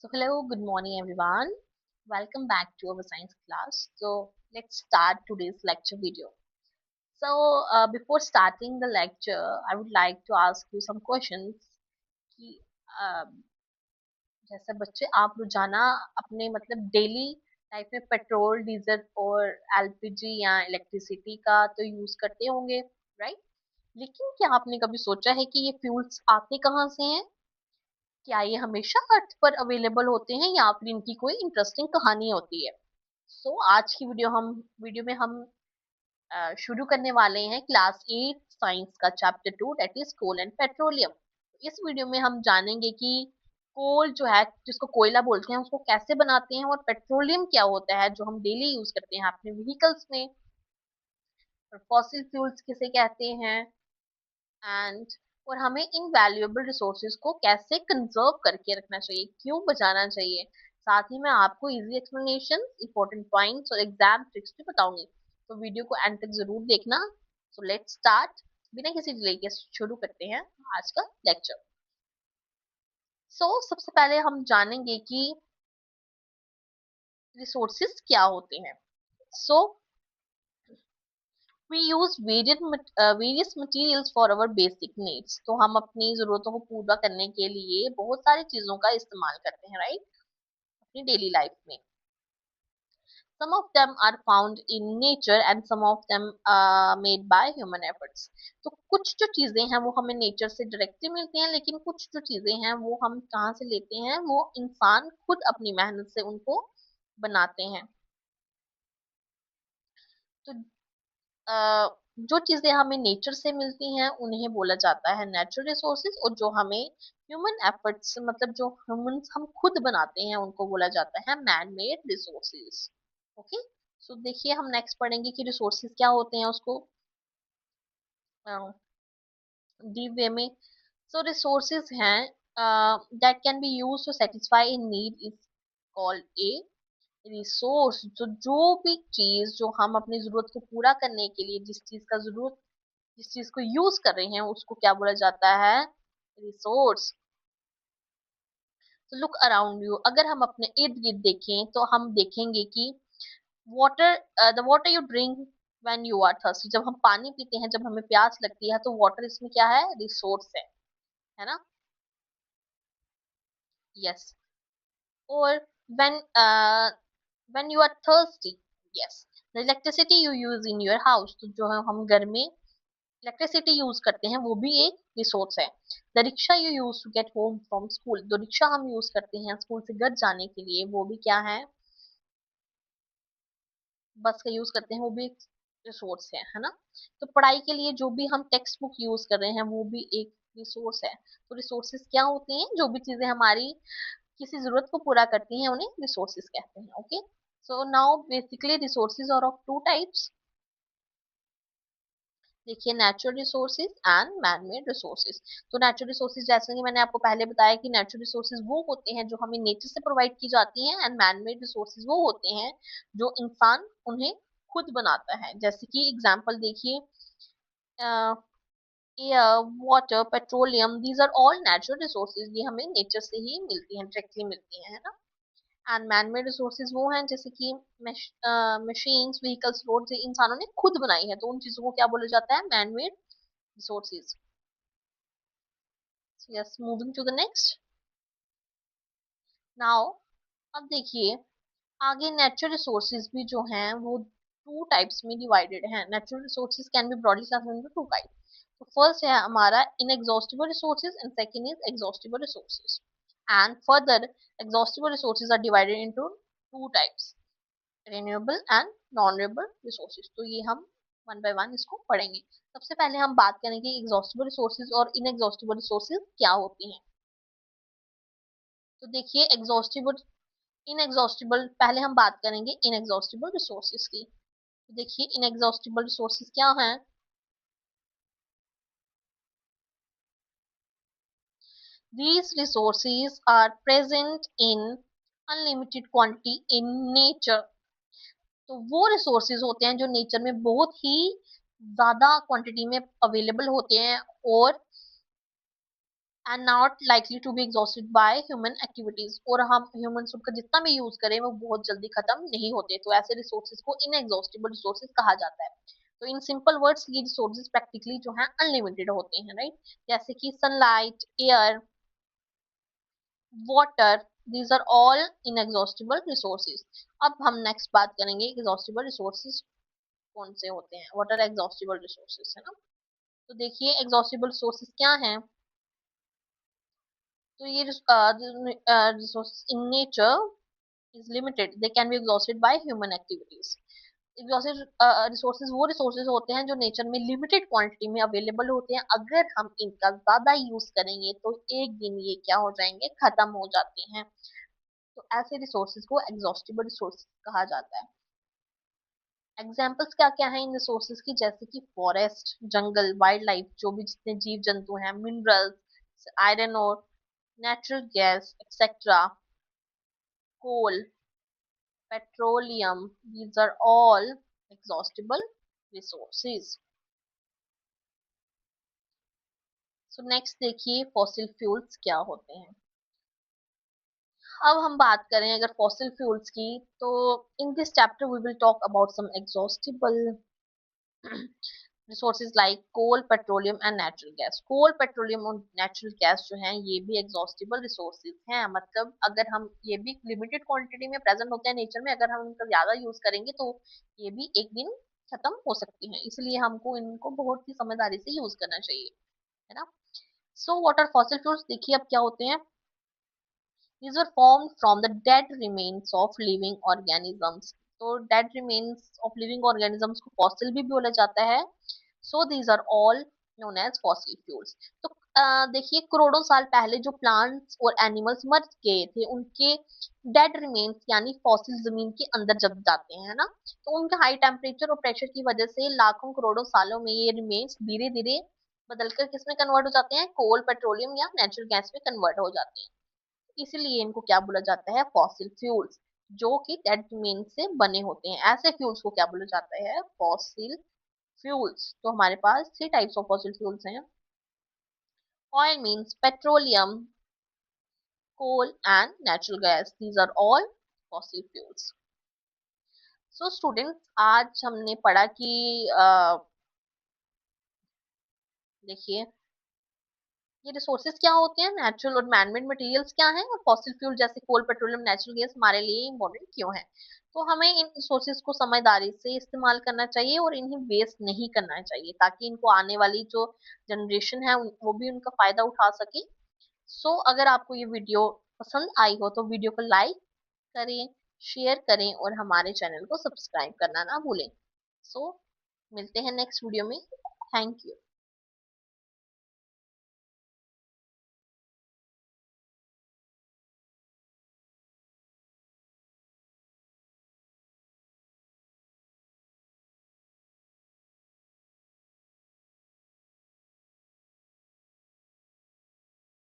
So hello, good morning everyone. Welcome back to our science class. So let's start today's lecture video. Before starting the lecture, I would like to ask you some questions. कि uh, जैसे बच्चे आप रोजाना अपने मतलब daily life में petrol, diesel और LPG या इलेक्ट्रिसिटी का तो यूज करते होंगे, राइट? लेकिन क्या आपने कभी सोचा है कि ये फ्यूल्स आते कहाँ से हैं? क्या ये हमेशा अर्थ पर अवेलेबल होते हैं या फिर इनकी कोई इंटरेस्टिंग कहानी होती है? आज की वीडियो में हम शुरू करने वाले हैं क्लास 8 साइंस का chapter 2, that is coal and petroleum. इस वीडियो में हम जानेंगे कि कोल जो है, जिसको कोयला बोलते हैं, उसको कैसे बनाते हैं, और पेट्रोलियम क्या होता है जो हम डेली यूज करते हैं अपने व्हीकल्स में, और फॉसिल फ्यूल्स किसे कहते हैं, एंड और हमें इन वैल्यूएबल रिसोर्सेज को कैसे कंजर्व करके रखना चाहिए, क्यों बचाना चाहिए। साथ ही मैं आपको इजी एक्सप्लेनेशन, इंपॉर्टेंट पॉइंट्स और एग्जाम ट्रिक्स भी बताऊंगी। तो वीडियो को एंड तक जरूर देखना। So let's start. बिना किसी डिले के शुरू करते हैं आज का लेक्चर। सबसे पहले हम जानेंगे कि रिसोर्सेज क्या होते हैं। सो we use various materials for our basic needs। तो हम अपनी जरूरतों को पूरा करने के लिए बहुत सारी चीजों का इस्तेमाल करते हैं, राइट? अपनी डेली लाइफ में some of them are found in nature and some of them are made by human efforts। तो कुछ जो चीजें हैं वो हमें नेचर से डायरेक्टली मिलती हैं, लेकिन कुछ जो चीजें हैं वो हम कहाँ से लेते हैं, वो इंसान खुद अपनी मेहनत से उनको बनाते हैं। तो जो चीजें हमें नेचर से मिलती हैं उन्हें बोला जाता है नेचुरल रिसोर्सेज, और जो हमें ह्यूमन एफर्ट्स मतलब जो ह्यूमन हम खुद बनाते हैं उनको बोला जाता है मैन मेड रिसोर्सेज। ओके। सो देखिए, हम नेक्स्ट पढ़ेंगे कि रिसोर्सेज क्या होते हैं उसको डीप वे में। सो रिसोर्सेज हैं that can be use to satisfy need is called a resource. जो भी चीज जो हम अपनी जरूरत को पूरा करने के लिए जिस चीज को यूज कर रहे हैं उसको क्या बोला जाता है? रिसोर्स। तो लुक अराउंड यू, अगर हम अपने इर्द गिर्द देखें तो हम देखेंगे कि water, the water you drink when you are thirsty, जब हम पानी पीते हैं, जब हमें प्यास लगती है, तो वाटर इसमें क्या है? रिसोर्स है ना? यस। और when when you are thirsty, yes, the electricity you use in your house, तो जो है हम घर में इलेक्ट्रिसिटी यूज करते हैं वो भी एक रिसोर्स है। The rickshaw you use to get home from school, जो रिक्शा हम यूज करते हैं स्कूल से घर जाने के लिए, वो भी क्या है? बस का यूज करते हैं, वो भी एक रिसोर्स है ना? तो पढ़ाई के लिए जो भी हम टेक्स्ट बुक यूज कर रहे हैं वो भी एक रिसोर्स है। तो रिसोर्सेज क्या होते हैं? जो भी चीजें हमारी किसी जरूरत को पूरा करती हैं उन्हें रिसोर्सेज कहते हैं। Okay. So now basically resources are of two types. देखिए, natural resources and man made resources. तो नेचुरल रिसोर्सेज, जैसे कि मैंने आपको पहले बताया कि नेचुरल रिसोर्सेज वो होते हैं जो हमें नेचर से प्रोवाइड की जाती हैं, एंड मैन मेड रिसोर्सेज वो होते हैं जो इंसान उन्हें खुद बनाता है। जैसे कि एग्जांपल देखिए, air, water, petroleum, these are all natural resources. ये हमें नेचर से ही मिलती हैं, डायरेक्टली मिलती हैं, है ना? एंड मैन मेड रिसोर्सेज वो हैं जैसे कि मशीन्स, व्हीकल्स, रोड्स, इंसानों ने खुद बनाई है, तो उन चीजों को क्या बोला जाता है? Man made resources। So yes, moving to the next। now अब देखिए, आगे नेचुरल रिसोर्सेज भी जो हैं वो टू टाइप्स में डिवाइडेड हैं। Natural resources can be broadly classified into two types. तो फर्स्ट है हमारा inexhaustible resources and second is exhaustible resources. And further exhaustible resources are divided into two types, renewable and non renewable resources. तो ये हम one by one इसको पढ़ेंगे। सबसे पहले हम बात करेंगे एग्जॉस्टिबल रिसोर्सेज और इनएग्जॉस्टिबल रिसोर्सेज क्या होती हैं। तो देखिए, एग्जॉस्टिबल, इनएग्जॉस्टिबल, पहले हम बात करेंगे इनएग्जॉस्टिबल रिसोर्सेज की। तो देखिए, इनएग्जॉस्टिबल रिसोर्सेज क्या हैं? These resources are present in unlimited quantity in nature। तो वो रिसोर्सेज होते हैं जो नेचर में बहुत ही ज्यादा क्वांटिटी में अवेलेबल होते हैं, और and not likely to be exhausted by human activities, और हम ह्यूमंस उनका जितना भी यूज करें वो बहुत जल्दी खत्म नहीं होते, तो ऐसे रिसोर्सेज को इनएग्जॉस्टिबल रिसोर्सेज कहा जाता है। तो इन सिंपल वर्ड्स ये रिसोर्सेज प्रैक्टिकली जो है अनलिमिटेड होते हैं, राइट। जैसे कि sunlight, air, water, these are all inexhaustible resources. अब हम नेक्स्ट बात करेंगे एग्जॉस्टिबल रिसोर्सेज कौन से होते हैं, व्हाट आर एग्जॉस्टिबल रिसोर्सेज, है ना। तो देखिए एग्जॉस्टिबल रिसोर्सेज क्या हैं। तो ये resources in nature is limited, they can be exhausted by human activities। Exhausted resources वो रिसोर्सेज होते हैं जो नेचर में लिमिटेड क्वांटिटी में अवेलेबल होते हैं, अगर हम इनका ज्यादा यूज करेंगे तो एक दिन ये क्या हो जाएंगे, खत्म हो जाते हैं। तो ऐसे रिसोर्सेज को एग्जॉस्टिबल रिसोर्सेज कहा जाता है। एग्जाम्पल्स क्या क्या है इन रिसोर्सेज की, जैसे कि फॉरेस्ट, जंगल, वाइल्ड लाइफ, जो भी जितने जीव जंतु हैं, मिनरल्स, आयरन और natural gas etcetera, coal, petroleum, these are all exhaustible resources। So next देखिए फॉसिल फ्यूल्स क्या होते हैं। अब हम बात करें अगर फॉसिल फ्यूल्स की, तो in this chapter we will talk about some exhaustible resources like coal, petroleum and natural gas. Coal, petroleum और नेचुरल गैस जो है ये भी एग्जॉस्टिबल रिसोर्सेज हैं, मतलब अगर हम ये भी लिमिटेड क्वांटिटी में प्रेजेंट होते हैं नेचर में, अगर हम इनका ज्यादा यूज करेंगे तो ये भी एक दिन खत्म हो सकती हैं, इसलिए हमको इनको बहुत ही समझदारी से यूज करना चाहिए, है ना। So what are fossil fuels, देखिए अब क्या होते हैं। These were formed from the dead remains of living organisms। तो dead remains of living organisms को fossil भी बोला जाता है। So these are all known as fossil fuels। तो देखिए करोड़ों साल पहले जो प्लांट्स और एनिमल्स मर गए थे उनके डेड रिमेन्स यानी फॉसिल जमीन के अंदर जब जाते हैं ना, तो उनके हाई टेम्परेचर और प्रेशर की वजह से लाखों करोड़ों सालों में ये रिमेन्स धीरे धीरे बदलकर किसमें कन्वर्ट हो जाते हैं, कोल, पेट्रोलियम या नेचुरल गैस में कन्वर्ट हो जाते हैं। इसीलिए इनको क्या बोला जाता है, फॉसिल फ्यूल्स, जो कि डेड रिमेन से बने होते हैं। ऐसे फ्यूल्स को क्या बोला जाता है, फॉसिल फ्यूल्स। तो हमारे पास three types of fossil fuels हैं। Oil means petroleum, coal and natural gas, these are all fossil fuels. So students आज हमने पढ़ा कि देखिए ये रिसोर्सेज क्या होते हैं, नेचुरल और मैनमेड मटेरियल्स क्या हैं, और फॉसिल फ्यूल जैसे कोल, पेट्रोलियम, नेचुरल गैस हमारे लिए इंपॉर्टेंट क्यों है। तो हमें इन रिसोर्सेज को समझदारी से इस्तेमाल करना चाहिए और इन्हें वेस्ट नहीं करना चाहिए, ताकि इनको आने वाली जो जनरेशन है वो भी उनका फायदा उठा सके। सो अगर आपको ये वीडियो पसंद आई हो तो वीडियो को लाइक करें, शेयर करें और हमारे चैनल को सब्सक्राइब करना ना भूलें। सो मिलते हैं नेक्स्ट वीडियो में। Thank you.